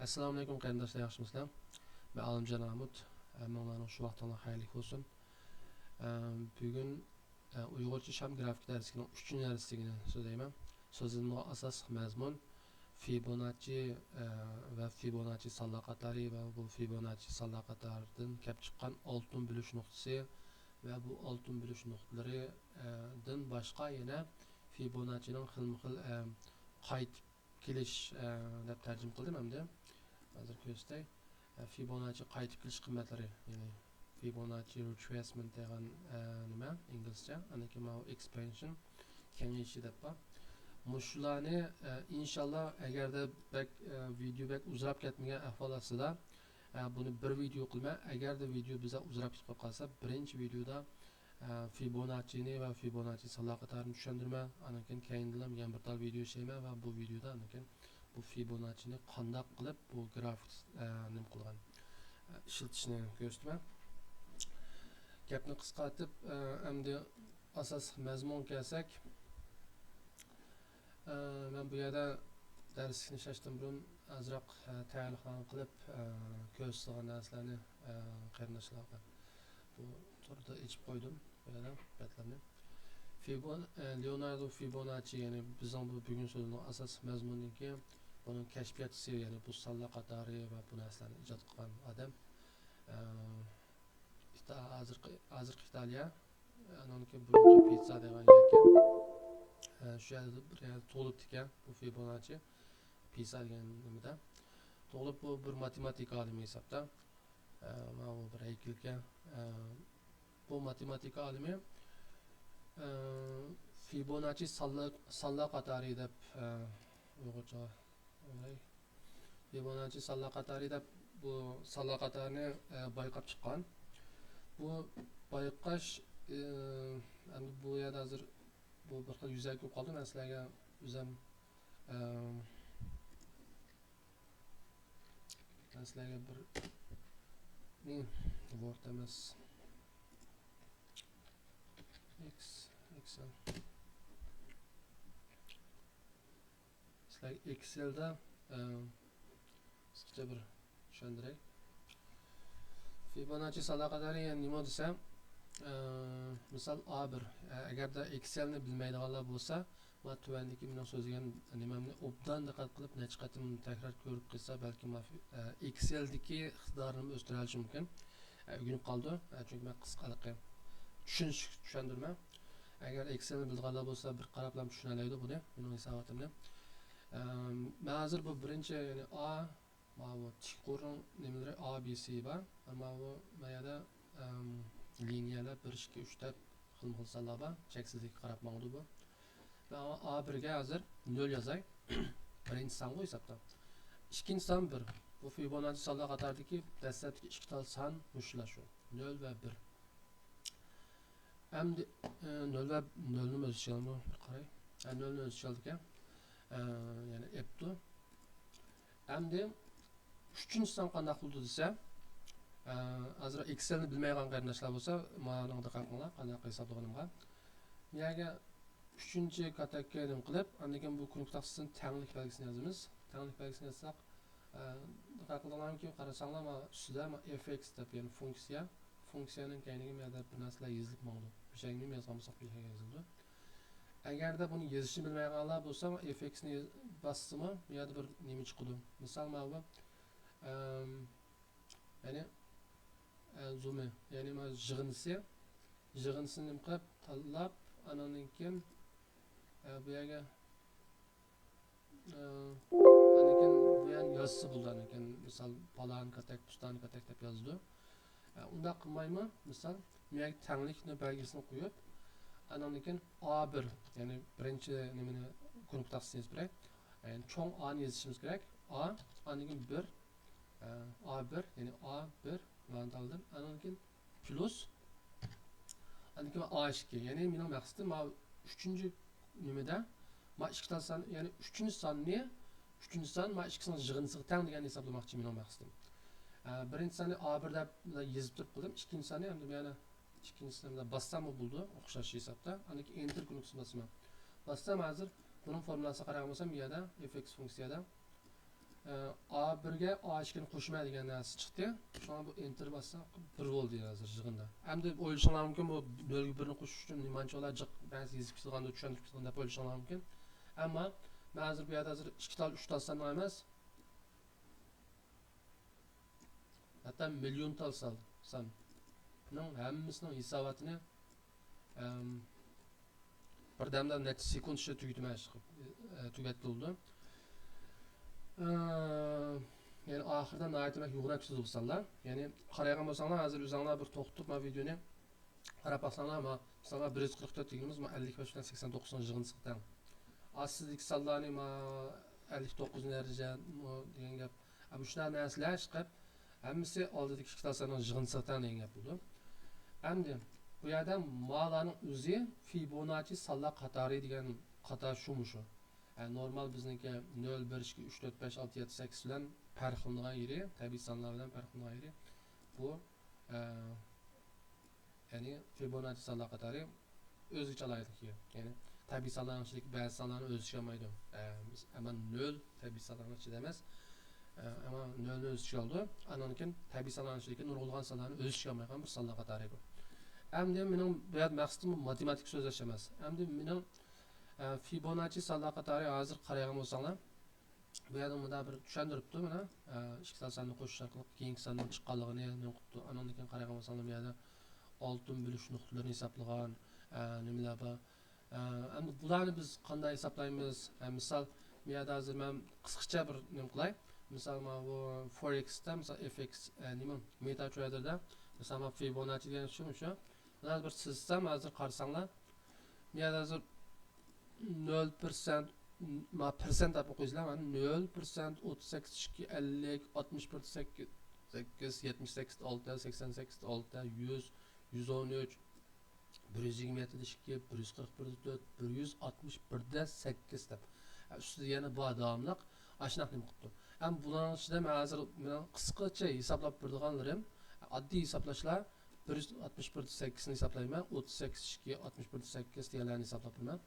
Assalomu alaykum qarindoshlar, yaxshimisizlar? Men Alimjon Ahmad. Mavlaning shu vaqtingiz xayrli bo'lsin. Bugun Uyg'urcha sham grafik darsining 3-darsigini so'zlayman. So'zimning asosiy mazmun Fibonacci va Fibonacci sallaqatlari va bu Fibonacci sallaqatlaridan kelib chiqqan oltin bo'lish nuqtasi va bu oltin bo'lish nuqtalaridan boshqa yana Fibonaccining xilma-xil qaytib kelish deb tarjima qildim hamda hozir ko'rsatay. Fibonacci qaytib kelish qiymatlari, ya'ni Fibonacci retracement degan nima inglizcha, aniki ma expansion kengayishi deb bor. Mushularni inshaalloh agarda video uzrab ketmagan ahvol ostida buni bir video qilma. Agarda video bizga uzrab ketib qolsa, birinchi videoda Fibonacci'ni va Fibonacci sallaqatlarini tushundirma, anakin keyindan yana bir tal video ishlayman va bu videoda anakin bu Fibonacci'ni qanday qilib bu grafik nim qilgan ishlatishni ko'rsataman. Gapni qisqartib, endi asosiy mazmun kelsak, men bu yerda darsni ishlashdan burun azroq tayyorgarlik qilib ko'rsatgan narsalarni qarindoshlarga bu turda ichib qo'ydim. Bu yerda betlarni Leonardo Fibonacci, ya'ni bizning bu bugun so'zning asosiy mazmuniki bunun kashfiyotchisi, ya'ni bu sallaqatlari va bu narsalarni ijod qilgan odam. Hozirgi Italiya, anonki burungi pizza degan yerga shu yerda bir to'lib ekan bu Fibonacci pizza degan nimada to'lib, bu bir matematik olimi hisobda mana bu bir haykalga bu matematik olimi Fibonacci sallaqatlari deb Uyg'urcha Fibonacci sallaqatlari deb bu sallaqatlarni bayqab chiqqan. Bu bayqash endi bu yerda hozir bu bir xil yuzaki bo'lib qoldi. Men sizlarga o'zim bir Word emas Excel sizlarga Excel'da qisqacha bir tushuntiray. Fibonacci sallaqatlari nima desam, misol A1, agarda Excel'ni bilmaydiganlar bo'lsa, va tuvandagi men so'zlagan nimamni obdan diqqat qilib necha qatim takror ko'rib qilsa, balki Excel'dagi iqtidorini o'stira olishi mumkin. O'rganib qoldi, chunki men qisqalikqa tushundirma. Agar Excel'ni bilganlar bo'lsa, bir qarablam tushunalaydi buni, mening hisobotimni. Men hozir bu birinchi, ya'ni A bu tiqurun nimalar A, B, C bor. Ama bu mayada liniyalar 1, 2, 3 deb xilma-xil sallar bor. Cheksizlikka qarab mavzu bu. Ben A1'ga hozir 0 yozay. Birinchi son bu hisobda. Ikkinchi son 1. Bu Fibonacci sallaqatlaridagi dastlabki ikki tal son shular shu. 0 va 1. Endi 0 va 0 ni o'zi chalmi? Qaray. 0 ni o'zi chaldi ekan. Ya'ni eptu. Endi 3-son qanday qildi desa, hozir Excel'ni bilmaydigan qarindoshlar bo'lsa, mana diqqat qilinglar, qanday hisoblaganimga. Nega 3-katakka nim qilib, andan bu kunuktasini tanglik belgisini yozamiz. Tanglik belgisini yozsak, diqqat qilinglarki, qarasanglar mana ustida fx deb, ya'ni funksiyaning keyiniga menda bir narsalar yozilib mavjud. Bir şeyni yozgan bo'lsak, bir şey yozildi. Agarda buni yozishni bilmaydiganlar bo'lsa, fx ni bassimi, bu yerda bir nima chiqadi. Misol mana bu yani zoom, yani ma yig'indisini nim qilib tanlab, anandan keyin bu yerga anakin bu yerni yozsa bo'ladi ekan. Misol palan katak, pustan katak deb yozdi. Unda qilmaymi? Misol bu yerga tanglikni belgisini qo'yib, anandan keyin A1, ya'ni birinchi nimani konuktasini yozib kerak. Yani cho'ng A ni yozishimiz kerak. A, andan keyin 1, A1, yani A1 mantaldan, andan keyin plus andan keyin A2, yani mening maqsadim ma 3-chi nimada ma 2 tal son, yani 3-chi son ma 2sini yig'indisiga teng degan hisoblamoqchi mening maqsadim. Birinchi soni A1 deb yozib turib qildim, ikkinchi soni endi yana ikkinchisini bassam bo'ldi, o'xshash hisobda. Andan keyin enter kunuktasini basaman. Bassam hozir buning formulasiga qaragan bo'lsam, bu yerda fx funksiyada A1 A1'ge A2'ni qo'shma degan narsa chiqdi. Shuna bu enter bassa 1 bo'ldi hozir yig'inda. Endi o'ylashingiz mumkin bu 0 ga 1 ni qo'shish uchun nimanchalar jiq ba'zi yezib ketganda tushuntirib ketgan deb o'ylashingiz mumkin. Ammo men hozir bu yerda hozir 2 tal 3 tal sanlar emas. Hatta million tal san. Buning hammasining hisobotini birdamda necha sekund ichida tugatmash tugatdi. Yani ahirda nayetmek yoğunak çizdi bulsanlar. Yani qaragan bolsanglar hozir o'zinglar bir to'xtab ma videoni qarab baxsanglar ma masalan 144 deganimiz ma 55 dan 89 yig'in chiqdi. Aslilik sallarni ma 59 daraja degan gap. Bu shunaqa narsalar chiqib hammasi oldidagi ikki tasaning yig'in chiqdi degan gap bo'ldi. Endi bu yerda malarning o'zi Fibonacci sallar qatori degan qator shu. Yani normal bizniki 0, 1, 2, 3, 4, 5, 6, 7, 8 bilan farqlanadigan yeri, tabiiy sonlar bilan farqlanadigan yeri bu yani Fibonacci sonlar qatori o'zicha alaydigan. Yani tabiiy sonlarning ichidagi ba'zi sonlarni o'z ichiga olmaydi. Ama 0 tabiiy sonlarning ichida emas. Ama 0 ni o'z ichiga oldi. Andan keyin tabiiy sonlarning ichidagi nurg'ulg'an sonlarni o'z ichiga olmagan bir sonlar qatori bu. Endi mening bu yerda maqsadim matematik so'zlash emas. Endi mening Fibonacci sonlar qatori hozir qaragan bo'lsanglar, bu yerda bunda bir tushuntiribdi mana. Ikki sonlarni qo'shish orqali keyingi sonning chiqqanligini men qutdi. Andan keyin qaragan bo'lsanglar, bu yerda oltin bo'lish nuqtalarini hisoblagan, nimalar bor. Endi bularni biz qanday hisoblaymiz? Misol, bu yerda hozir men qisqacha bir nima qilay. Misol, mana bu Forex'da, misol FX nima MetaTrader'da, misol Fibonacci degan shu. Mana bir sizsam hozir qarasanglar, bu yerda hozir 0% ma persent deb o'qiysiz, mana 0%, 38, 2, 50, 61, 8, 78, 6, 88, 6, 100, 113, 127, 2, 141, 4, 161'de 8 deb. Üstüde yana bu davamlıq aşınaq nima qilibdi. Ham bularning ichida men hozir qisqacha hisoblab berganlarim, oddiy hisoblashlar 161.8 ni hisoblayman, 38.2, 61.8 deganlarni hisoblab beraman.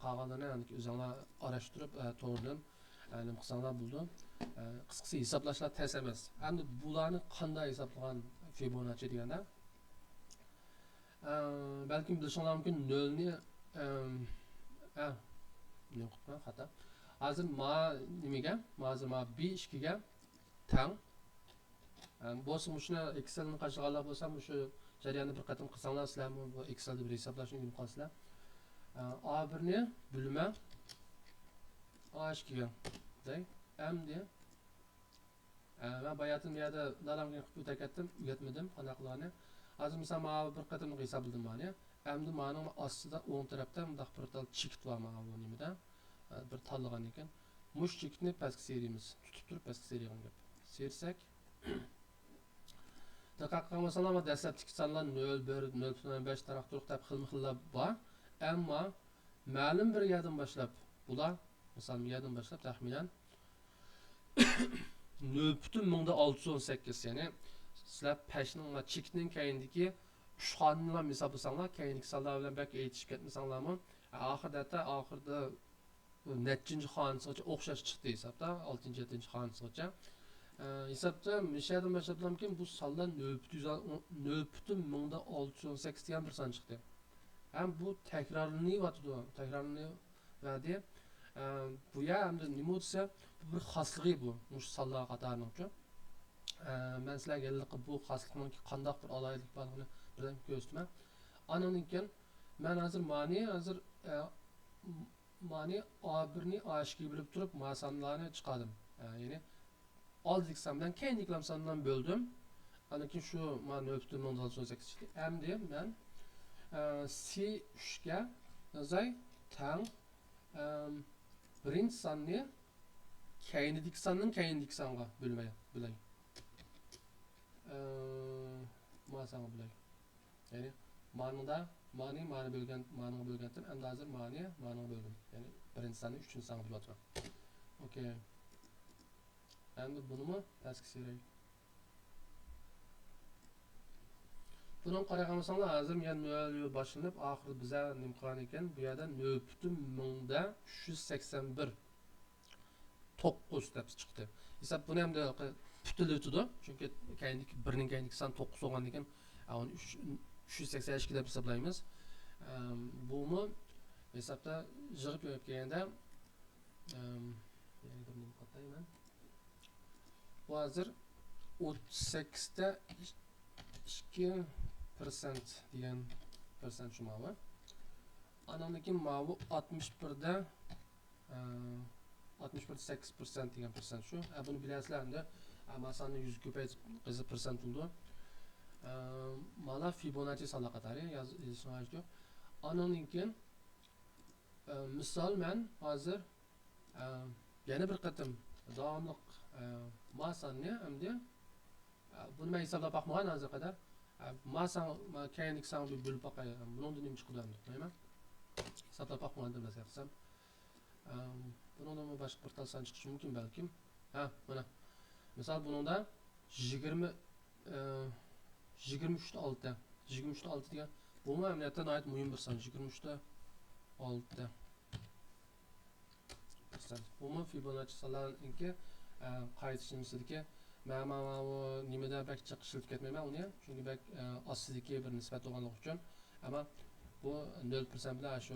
Qolganlarini o'zinglar arashtirib to'g'ridan nima qilsanglar bo'ldi. Qisqasi hisoblashlar tez emas. Endi bularni qanday hisoblagan Fibonacci deganda belki bilishinglar mumkin 0 ni nima qilibman xato. Hozir ma nimaga? Hozir ma B2 ga teng. Bo'lsa shuni Excelni qashig'anlar bo'lsa, shu jarayonni bir qatim qilsanglar, sizlar bu Excelda bir hisoblashni o'rganib qolsizlar. A1 ni bölme A2 ga day. Endi men bayatım yerda dalamga qilib o'takatdim, o'rgatmadim qanaqlarni. Hozir misol men bir qatim hisobladim mana. Endi mening ostida o'ng tarafda bundaq bir tal chekit bor mana bu nimada. Bir tanlagan ekan. Mush chekitni pastga serimiz. Tutib turib pastga serigan gap. Sersak diqqat qilmasanlar, dastlabki sonlar 0, 1, 0.5 taraf turib deb xilma-xillab bor. Ammo ma'lum bir yerdan boshlab bular, misol yerdan boshlab taxminan 0.618, ya'ni sizlar pashning va chekning keyindagi 3 xonani hisoblасаңlar, keyingi sonlar bilan belki aytishib ketmasanglarmi, oxirida nechinchi xonasigacha o'xshash chiqdi hisobda, 6-7 xonasigacha. Hisobda mishadan boshlablamkin bu sonlar 0.618 degan bir son chiqdi. Hem bu tekrarlanıyotdi. Bu ya hem de nima desa bir xoslig'i bu. Mush sonlar qatorining uchun. Men sizlarga bu xoslikning qanday bir alaylik borligini birdan ko'rsataman. Andan keyin men hozir mani A1 ni A2 bilib turib sonlarni chiqardim. Ya'ni oldiki son bilan keyingi son bilan bo'ldim. Andan keyin shu men 0.618 chiqdi. Endi men C3 ga yozay teng birinchi sonni keyindiki sonning keyindiki songa bo'lay. Masanga bo'lay. Ya'ni mani bo'lgandim, endi hozir mani bo'ldim. Ya'ni birinchi sonni uchinchi songa bo'lyapman. Okay. Endi bunimi pastga seray. Bunun qaragan bo'lsanglar, hozir men 0 boshlanib, oxiri biza nima qilgan ekan? Bu yerda 0.381 9 deb chiqdi. Hesap buni ham de putul o'tidi. Chunki birning keyingi son 9 bo'lgandan keyin uni 382 deb hisoblaymiz. Bumi hesapda yig'ib yo'yib kelganda bu hozir 38 da 2% degan persent shumavi. Anamdaki mavi 61 da 61.8% degan persent şu. Bunu bilasizlar endi. Masalani 100 ko'paytirib qizib persent bo'ldi. Mana Fibonacci salaqatari yozishni yo'q. Anondan keyin misol men hozir yana bir qatim davomli masani endi buni men hisoblab bakmagan hozir qadar. Masan keyinlik san bir bo'lib bakay. Bundan nima chiqdi deyman. Hisoblab bakmagan deb aytsam. Bundan boshqa bir tal san chiqishi mumkin balkim. Mana. Misal bununda 23.6 degan bu amaliyotda nihoyat muhim bir son 23.6. Bu Fibonacci sanalarininki qaytishimizdagi mana nimada bak chiqishib ketmayman uni, chunki bak ostidagi bir nisbat bo'lganligi uchun. Ammo bu 0% bilan shu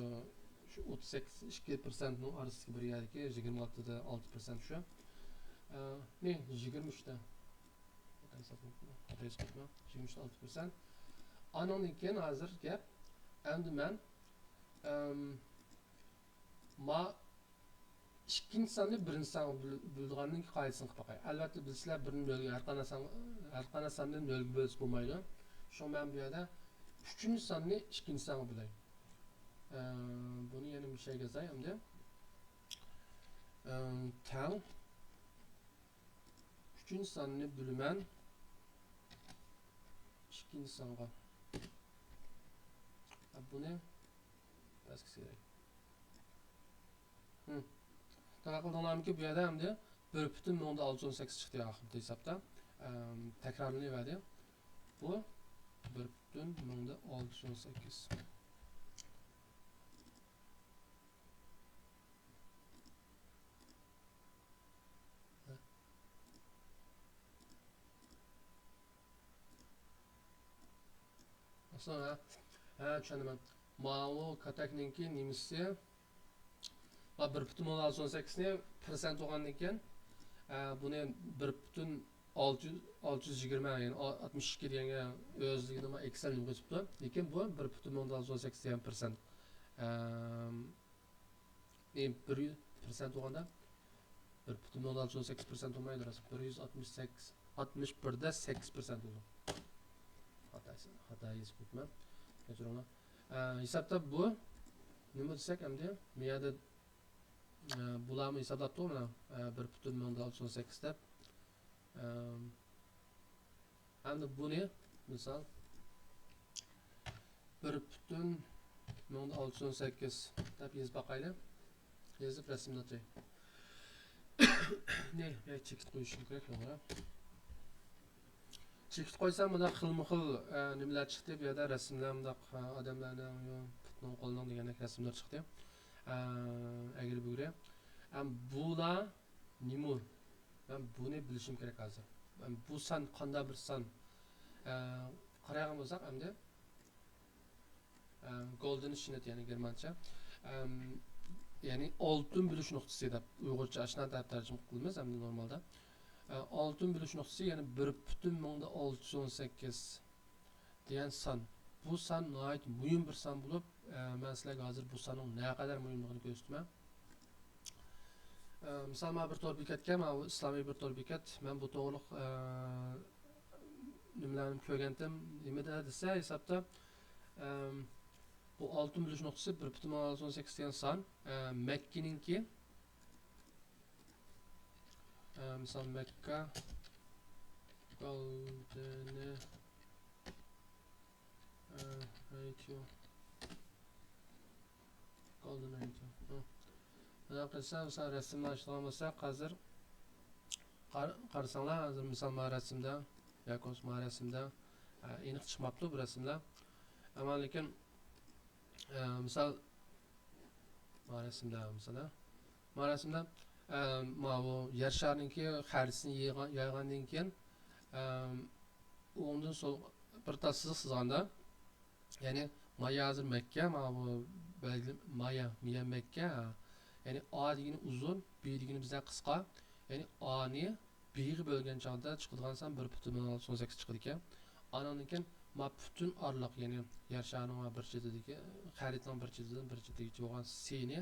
38-2% ning orasidagi bir yerdagi 26 da 6% shu. Ne 23'te. 23.6%. Anondan keyin hozir gap endi men ma ikkinchi sonni birinchi son bo'lganning qoidasini qilib qo'yay. Albatta bizlar birini nolga har qanday sonni nolga bo'lsa bo'lmaydi. Shu men bu yerda uchinchi sonni ikkinchi songa bo'lay. Buni yana bir şeyga yozay endi. Tal üçüncü sonni bölümen ikkinchi songa. Bu ne? Başka şey. Taqaqildanam ki bu yerda hamda 1.618 chiqdi oxirgi hisobda. Takrorlanadi. Bu 1.618. Sonra tushundim. Ma'lu katakninki nimasi? Va 1.618 ni persent bo'lgandan keyin buni 1.620 yani 62 deganga o'zligini Excel ning qo'yibdi. Lekin bu 1.618 degan persent. 1% bo'lganda 1.618% olmaydi. 168 61 da 8% bo'ldi. Hata yozibman. Kechiringlar. Hisobda bu nima desak endi bu yerda bularni hisoblab turibman. 1.618 deb. Endi buni misol 1.618 deb yozib boqaylik. Yozib rasmlatay. Ne, chekit qo'yishim kerak to'g'ri. Chekit qo'ysam bunda xilma-xil nimalar chiqdi. Bu yerda rasmlar bundaq odamlarning putning qo'lining degan rasmlar chiqdi. Agar bugra bular nima? Men buni bilishim kerak hozir. Men bu san qanday bir san qaragan bo'lsak endi golden shnet yani germancha yani oltin bilish nuqtasi deb uyg'urcha ashna deb tarjima qilamiz endi normalda. Oltin bilish nuqtasi yani 1.618 degan san. Bu san nihoyat muhim bir san bo'lib, men sizlarga hozir bu sanning naqadar muhimligini ko'rsataman. Misol men bir to'r bekatga, men islomiy bir to'r bekat, men bu to'g'riq nimalarni ko'rgandim. Nimada desa hisobda bu oltin bilish nuqtasi 1.618 degan son. Makkaninki misol Makka golden ratio golden ratio. Mana qilsa misol rasmni ochgan bo'lsak, hozir qarasanglar, hozir misol mana rasmda yoki mana rasmda aniq chiqmabdi bu rasmlar. Ammo lekin misol mana rasmda bu yer şarınki xəritəsini yayğandan keyin ondan sonra bir ta sızıq sızğanda, yəni Maya hazır Məkkə, bu belki Maya, Miya Məkkə, yəni A degeni uzun, B degeni bizə qısqa, yəni A-ni B-yə bölgən çağda çıxıdığansan 1,8 çıxır ekan. Andan keyin bütün aralıq, yəni yer şarının bir chetidagi, xəritənin bir chetidan bir chetigacha bo'lgan C-ni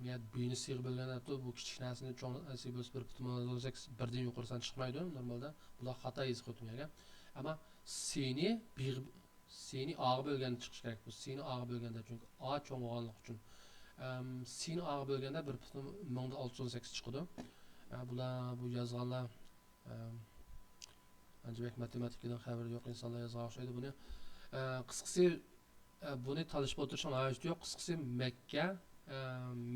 Miyat B-ni C-ga bölgəndə bu kichik narsani cho'ng narsaga bo'lsa 1,8 birdan yuqorisan chiqmaydi normalda. Bular xato yozib qo'yilgan. Amma C-ni A-ga bölgəndə chiqish kerak. Bu C-ni A-ga bölgəndə, çünki A cho'ng bo'lganligi uchun. C-ni A-ga bölgəndə 1,618 chiqadi. Bular bu yozganlar ancaq matematikadan xəbəri yo'q insonlar yozgan o'xshaydi buni. Qisqasi buni talashib o'tirishning hojati yo'q. Qisqasi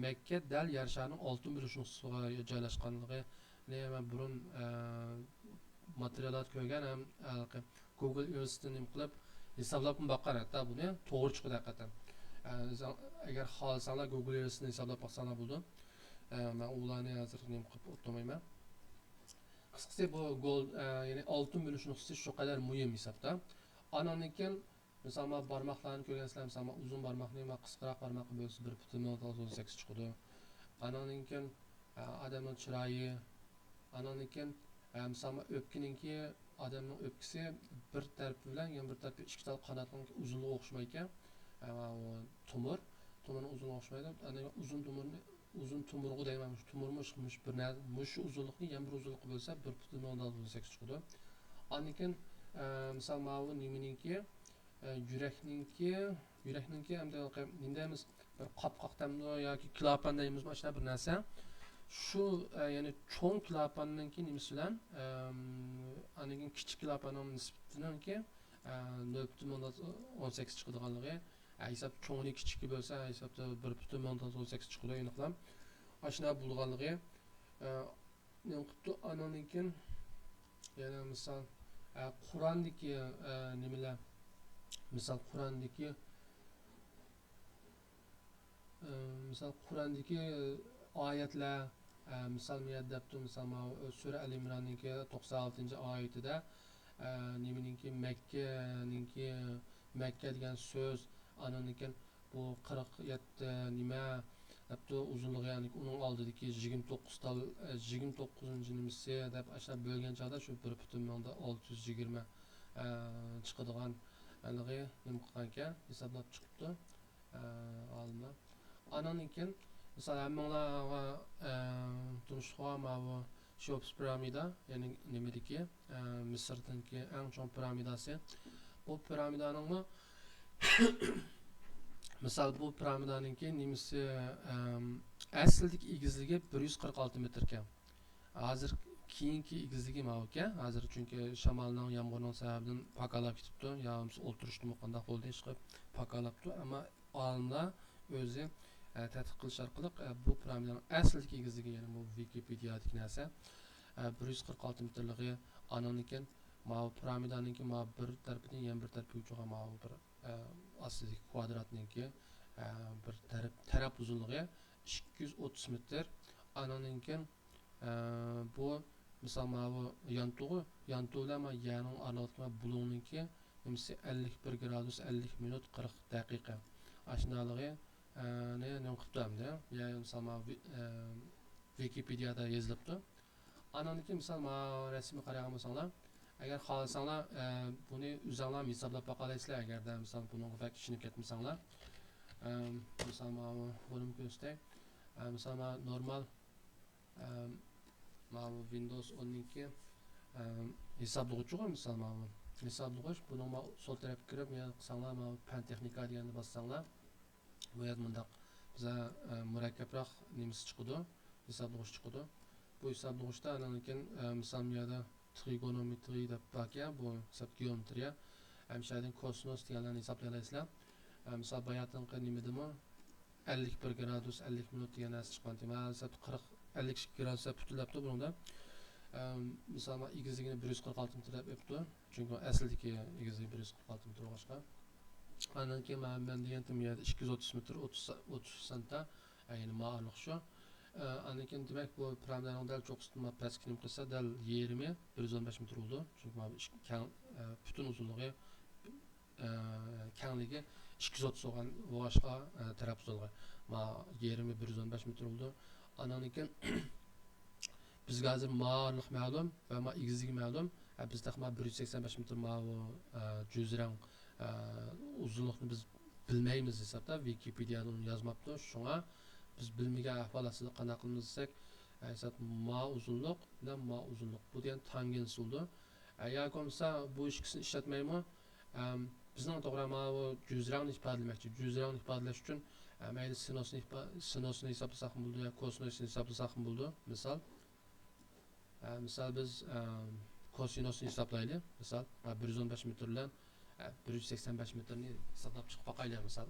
Məkkə dal yer şarının altın bölüşündə joylashganligi, men burun materiallar ko'rgan ham Google universitetini qilib hisoblab boqqan, hatto buni to'g'ri chiqdi haqiqatan. Agar xohlasanlar Google universitetini hisoblab boqsanglar bo'ldi. Men ularni hozir nima qilib o'tmayman. Qisqasi bu ya'ni altın bölüşündə shu qadar muhim hisobda. Andan keyin mesela barmaqlarni ko'rgansizlar, mesela uzun barmoqni va qisqaroq barmoqni bo'lsa 1,8 chiqadi. Andan keyin odamning chiroyi, andan keyin mesela o'pkininki odamning o'pkisi bir tarafi bilan yana bir tarafi ikki tal qanotning uzunligi o'xshamaydi. Tumurning uzunligi o'xshamaydi. Ana uzun tumurg'i deyman, shu tumurmi shu uzunlikni yana bir uzunlik bo'lsa 1,8 chiqadi. Andan keyin mesela bu nimaninki yurakninki hamda nima deymiz, bir qopqoqdamdi yoki klapan deymiz, mana bir narsa. Shu ya'ni cho'ng klapanninki nimasi bilan anikin kichik klapanning nisbatinki 0,18 chiqadiganligi, hisob cho'ngni kichik bo'lsa hisobda 1,18 chiqadi aniqlam. Ashuna bo'lganligi nima qilibdi ananinkin yana misol Qur'ondagi nimalar, misol Qur'ondagi oyatlar, misol miyadabdi, misol sura Al-Imronninki 96-oyatida nimaninki Makka degan so'z, ananinki bu 47 nima hatto uzunluğu, yani onun oldidagi 29 nimasi deb ashab bo'lgan chog'da shu 1,620 chiqadigan anig'i nima qilgan ekan, hisoblab chiqibdi olimlar. Andan keyin misol hammanglarga tunishgan bu Cheops piramida, ya'ni nimadagi Misrdagi eng chong piramidasi. Bu piramidaning misol bu piramidaninki nimasi aslidagi egizligi 146 metr ekan. Hozir keyingi egizligi mana ekan. Hozir chunki shamolning, yomg'irning sababidan pakalab ketibdi, yo'qsa o'ltirishdi qanday bo'ldi chiqib pakalabdi, ammo olimlar o'zi tadqiq qilish orqali bu piramidaning aslidagi egizligi, ya'ni bu Wikipediadagi narsa 146 metrligi. Andan keyin mana piramidaninki mana bir tarafidan yana bir tarafiga cho'g'an mana bir astidagi kvadratninki bir taraf uzunluğu 230 metr. Andan keyin bu misol mana bu yantuğla ma yanın aralıqdagi bulungninki nimasi 51 gradus 50 minut 40 daqiqa. Ashunaligi nima qilibdi, ya'ni misol Wikipediada yozilibdi. Andan keyin misol mana rasmga qaragan bo'lsanglar, agar xohlasanglar buni o'zinglar hisoblab boqalasizlar, agarda misol buning vaqt tushunib ketmasanglar. Misol buni ko'rsatay. Misol normal Windows 10'ninki hisoblag'uchi, misol hisoblag'ich, buni sol tarafga kirib, yana qilsanglar, pan texnika deganni bossanglar, bu yerda bundaq biza murakkabroq nimasi chiqadi, hisoblag'ich chiqadi. Bu hisoblag'ichda anakin misol bu yerda trigonometri deb bor, bu hisob geometriya, hamshadin kosinus deganlarni hisoblayapsizlar. Misol bayatinqi nimadimi 51 gradus 50 minut degan narsa chiqqan. Hisob 52 gradus tutilibdi bunda. Misol egizligini 146 metr deb o'pdi, chunki aslidagi egizligi 146 metr bo'lgan. Andan keyin men degandim, 230 metr 30 santa Yani ma'arlık şu. Anakin demek bu piramida'nın dal çok üstünme pastki nima qilsa dal 20 115 metr oldu. Çünkü mana bütün uzunluğu kengligi 230 olgan bo'lg'achqa tarafdorlar. Ma 20 115 metr oldu. Anakin bizga hozir ma'arlık ma'lum va ma egizligi ma'lum. Bizda ma 185 metr ma bu juzrang uzunluqni biz bilmaymiz hisobda. Wikipedia'da uni yozmabdi. Shunga biz bilmagan ahvolatida qanday qilamiz desak, ma uzunluq bilan ma uzunluq bu degan tangens bo'ldi. Agar bo'lsa bu ikkisini ishlatmaymi? Bizning to'g'ri ma bu juzrangni ifodalamoqchi. Juzrangni ifodalash uchun mayli sinusni hisoblasak ham bo'ldi, yo kosinusni hisoblasak ham bo'ldi. Misal biz kosinusni hisoblaylik. Misal 115 metr bilan 185 metrni hisoblab chiqib boqaylik. Misal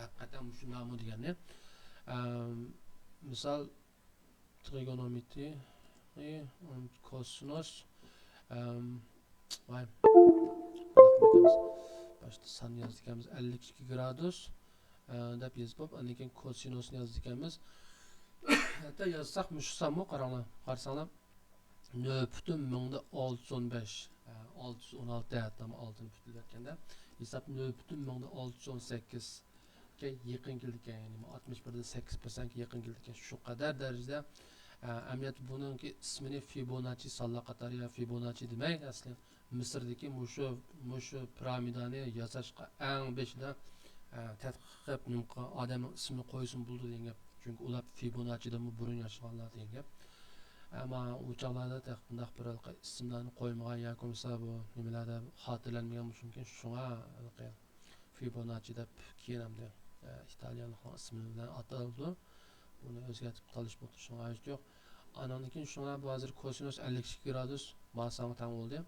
haqiqatan shu namu deganni. Misal trigonometri kosinus vay başta san yazdıkımız 52 gradus deb yazıp aniken kosinusni yazdıkımız hatta yazsak müşsamı qarasanglar 0.615 616 hatta 6'ını bütünlerkende hesap 0.618 yaqin keldik yani 61'de 8% yaqin keldik şu kadar derecede emniyet bunun ki ismini Fibonacci salla qatori ya Fibonacci demek aslında Mısır'daki muşu piramidani yasaşqa eng beşida tadqiq qilib odamning ismini qo'ysin buldu degan. Çünkü ular Fibonacci'dan burun yaşaganlar degan. Ama u chaqlarda taqbundaq bir ismlarni qo'ymagan yoki bo'lsa bu nimalarda xotirlanmagan mumkin. Shunga Fibonacci deb keyin hamda İtalyanlar ismi bilan ataldi. Bunu o'zgartib qolish bo'ldi. Shunga hech yo'q. Anandan shunga bu hozir kosinus 52 gradus masang tang bo'ldi.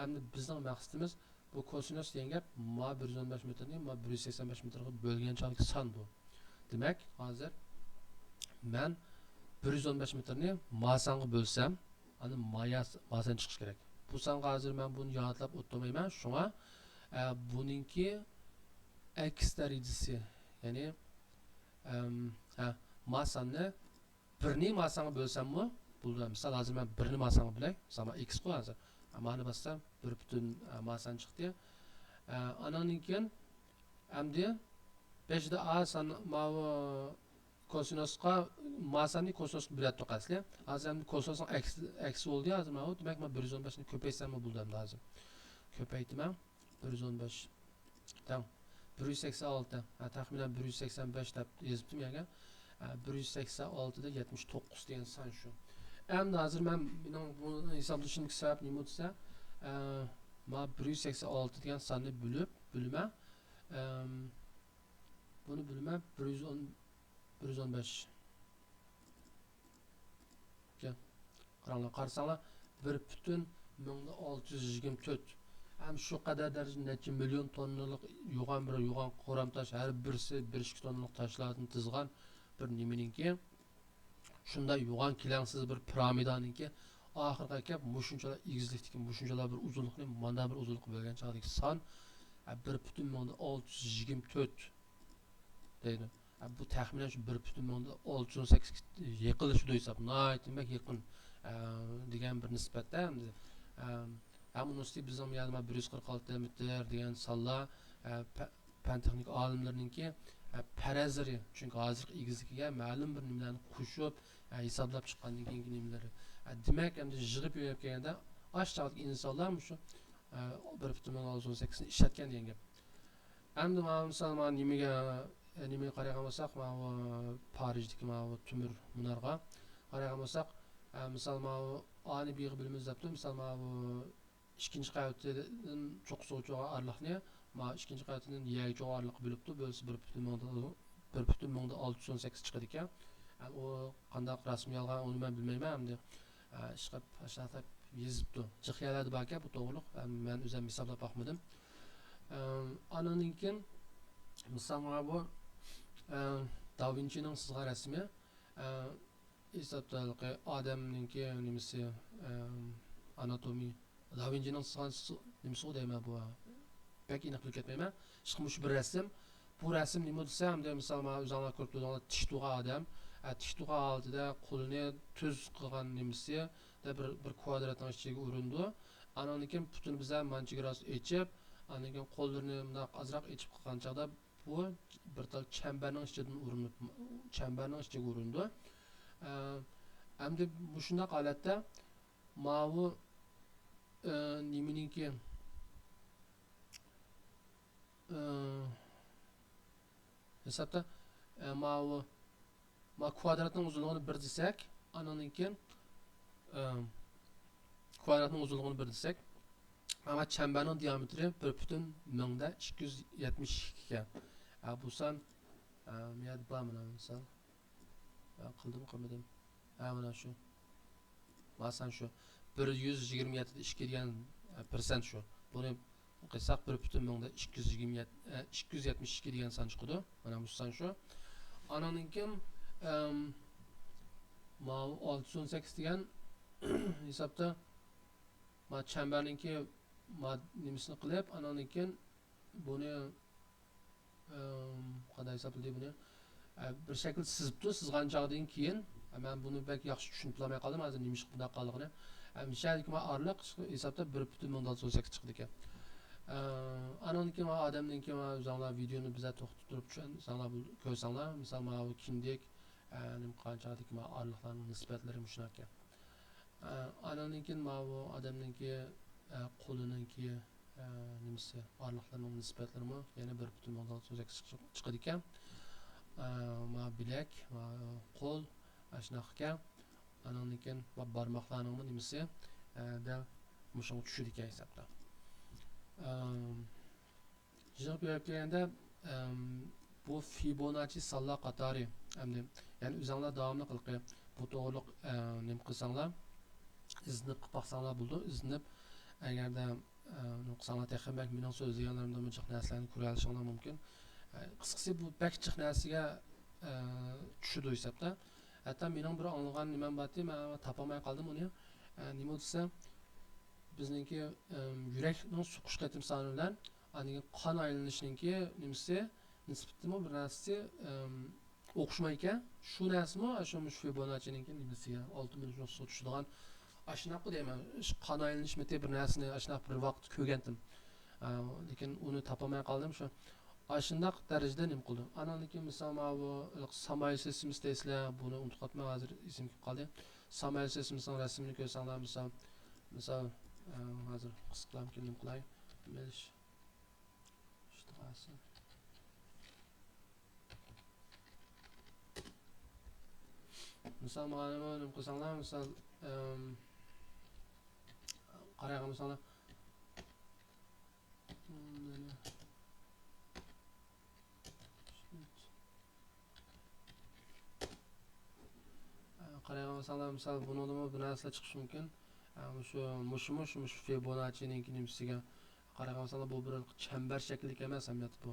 Endi bizning maqsadimiz bu kosinus degan gap ma 115 metrni ma 185 metrga bo'lganchalik son bu. Demak, hozir men 115 metrni masanga bölsem, ani masan chiqish kerak. Bu sanga hozir men buni yodlab o'tmayman. Shunga buningki x darajasi, ya'ni masanni birni masanga bölsem mi? Buldim. Misal hozir men birni masanga bilay. Misal x qo'y hozir. Mani bassam bir butun masan chiqdi. Anandan keyin endi 5'de a san ma kosinusqa masani kosinus bilet to'qasli. Hozir endi kosinusning eksi oldu hozir ma demak men 115 ni ko'paysam bo'ldim hozir. Ko'paytman 115 tamam 186 taxminan 185 deb yozibdim yaga 186 da 79 degan son shu. Endi hozir men bu hisoblashimning sababi nima desa, ma 186 degan sonni bo'lma bunu bo'lma 115 qarasanglar 1.624 ham shu qadar darajada necha million tonnalik yo'g'on qo'ram tosh har birisi 1-2 tonnalik toshlarni tizgan bir nimaninki shunday yo'g'on kilangsiz bir piramidaninki oxirgi kelib mushunchalar egizlikdagi mushunchalar bir uzunlikni mana bir uzunlik bo'lgan chog'dagi son 1.624 deydi. Bu taxminan shu 1.618 yaqinlashuv hisob. Demak yaqin degan bir nisbatda endi bunun üstü bizim yazma 146 metr degan sonlar fan texnik olimlarninki paraziri. Çünkü hozir egizligiga ma'lum bir nimalarni qo'shib hisoblab chiqqandan keyingi nimalari. Demak endi yig'ib yo'yib kelganda aşağıdaki insonlar shu 1.618 ni ishlatgan degan gap. Endi mana nimaga qaragan bo'lsak, mana Parijdagi mana temir munarga qaragan bo'lsak, misol mana ani bir bilimiz debdi. Misol mana bu ikkinchi qavatdan çok so'choq arliqni mana ikkinchi qavatdan yey cho'q arliq bo'libdi. Bo'lsa 1.618 chiqadi ekan. O qanday rasmiy yolg'on uni men bilmayman endi. Ishqab aşağıda yozibdi. Jiqyaladi balki bu to'g'rilik. Men o'zim hisoblab baxmadim. Anandan keyin misol mana bu Da Vinci'nin sızga resmi hisobdalqi odamninki nimasi anatomi Da Vinci'nin sızga nimasi deyman bu pek aniqlik etmayman. Chiqmish bir rasm bu resim nima desa hamda misol mana o'zinglar ko'rib turganlar tish tug'a odam tish tug'a oldida qo'lini tuz qilgan nimasi bir kvadratning ichiga urindi andan keyin putini biza mancha gros echib andan keyin qo'llarini bundoq ozroq echib qilgan chog'da bu bir tal chambarning ichidan urinib chambarning ichiga urindi hamda shundoq holatda mavu niminiki hesapda mavu ma kvadratning uzunluğunu 1 desek andan keyin kvadratning uzunluğunu 1 desek ama çemberning diametri 1,272 ekan. Bu san miyad bamına misal qildim qilmadim. Mana shu. Masalan shu 127 2 degan persent shu. Buni qilsak 1,272 degan san chiqadi. Mana bu san shu. Andan keyin ma 618 degan hisobda ma chambarninki ma nimasini qilib andan keyin buni qanday hisoblaydi buni bir shakl sizibdi sizgan chog'dan keyin men buni belki yaxshi tushunib olmay qoldim hozir nima ish bunday qoldig'ini mishalik ma orliq hisobda 1,18 chiqdi ekan andan keyin odamdan keyin o'zinglar videoni biza to'xtatib turib tushunsanlar ko'rsanglar misol mana bu kindik nim qanchalik ma orliqlarning nisbatlari shunaqa ekan andan keyin mana bu odamninki qo'lininki nimasi orliqlarning nisbatlari yana 1,18 chiqadi ekan ma bilak ma qo'l shunaqa ekan andan keyin barmoqlarning nimasi da mushunga tushadi ekan hisobda javob berganda bu Fibonacci sonlar qatori hamda ya'ni o'zinglar davomli qilib bu to'g'riliq nim qilsanglar iznib qilib baqsanglar bo'ldi iznib agarda qilsanglar texnik mening so'zlaganlarimda bunchaq narsalarni ko'ra olishinglar mumkin qisqasi bu bak jiq narsaga tushidi hisobda hatto mening bir anglagan nimam borki man topolmay qoldim uni nima desa bizniki yurakning suqish qatim soni bilan qon aylanishniki nimasi nisbatimi bir narsasi o'xshamay ekan shu narsami shu Fibonacci'ninki nimasiga 6 suv tushadigan shunaqa deyman qon aylanish bir narsani shunaqa bir vaqt ko'rgandim lekin uni topolmay qoldim shu shundoq darajada nim qildi andan keyin misol bu samolyot sistemasi deysizlar buni unutib qolibman hozir esim kelib qoldi samolyot sistemasining rasmini ko'rsanglar misol hozir qisqalam nim qilay misol mana nim qilsanglar misol qaraygan misallar qaragan misallar misol bundan bir narsa chiqishi mumkin shu Fibonacci'ninki nimasiga qaragan misallar bu bir chambar shaklida emas hamiyat bu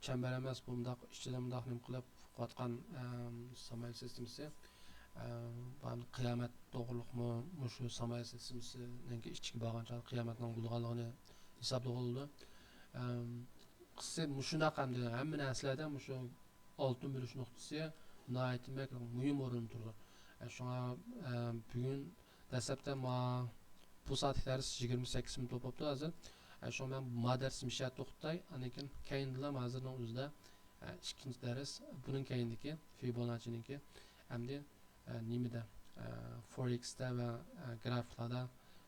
chambar emas bu bundoq ichida bundoq nim qilib qotgan samolyot sistemasi qiyomat to'g'riliqmi shu samolyot sistemasininki ichiga borgancha qiyomatning bo'lganligini hisoblag'ildi qisqa shunaqa hamma narsalarda shu oltin bo'lish nuqtasi muhim o'rin turdi shunga bugun dastlabda bu soat dars 28 minut bo'libdi hozir shu men darsni mishat to'xtatay anikin keyingilar hozirning o'zida ikkinchi dars buning keyindiki Fibonacci'ninki hamda nimada forexda va grafiklarda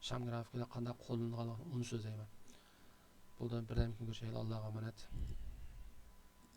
sham grafikada qanday qo'llanilganini uni so'zlayman. Buradan birden görüşelim. Allah'a emanet.